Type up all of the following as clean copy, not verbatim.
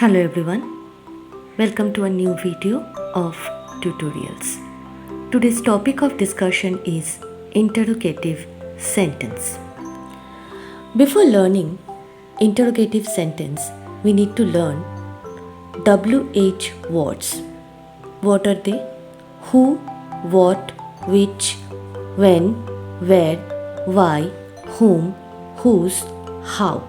Hello everyone, welcome to a new video of tutorials. Today's topic of discussion is interrogative sentence. Before learning interrogative sentence, we need to learn WH words. What are they? Who, what, which, when, where, why, whom, whose, how.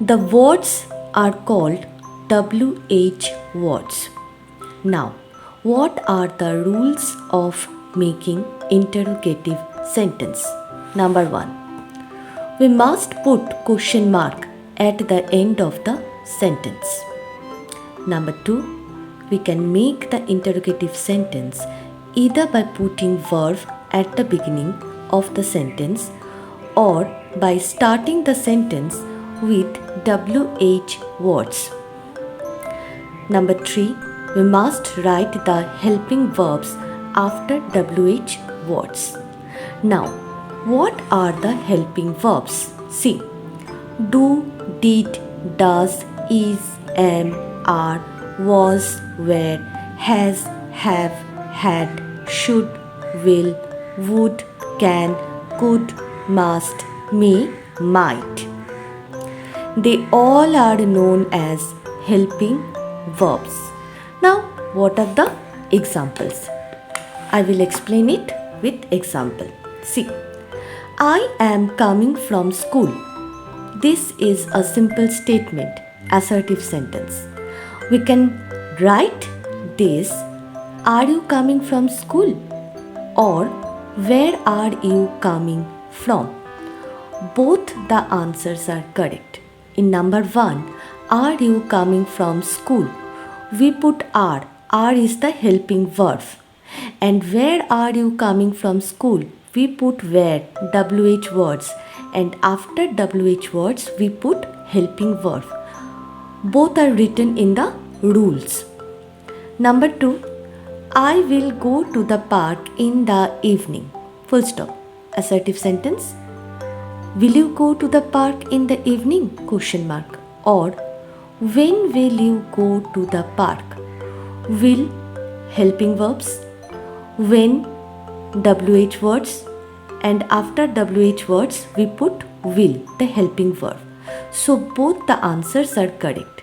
The words are called WH words. Now, what are the rules of making interrogative sentence? Number 1. We must put question mark at the end of the sentence. Number 2. We can make the interrogative sentence either by putting verb at the beginning of the sentence or by starting the sentence with WH words. Number 3. We must write the helping verbs after WH words. Now, what are the helping verbs? See, do, did, does, is, am, are, was, were, has, have, had, should, will, would, can, could, must, may, might. They all are known as helping verbs. Now, what are the examples? I will explain it with example. See, I am coming from school. This is a simple statement, assertive sentence. We can write this, are you coming from school? Or where are you coming from? Both the answers are correct. In number 1, are you coming from school? We put are. Are is the helping verb. And where are you coming from school? We put where, WH words. And after WH words, we put helping verb. Both are written in the rules. Number 2, I will go to the park in the evening. Full stop. Assertive sentence. Will you go to the park in the evening? Question mark. Or when will you go to the park? Will, helping verbs. When, WH words. And after WH words, we put will, the helping verb. So both the answers are correct.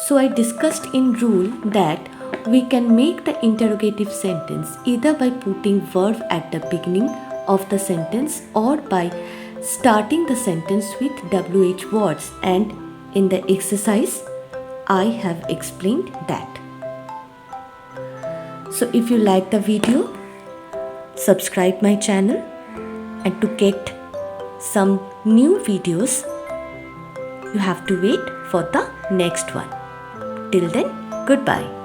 So I discussed in rule that we can make the interrogative sentence either by putting verb at the beginning of the sentence or by starting the sentence with WH words, and in the exercise I have explained that. So if you like the video, subscribe my channel, and to get some new videos you have to wait for the next one. Till then, goodbye.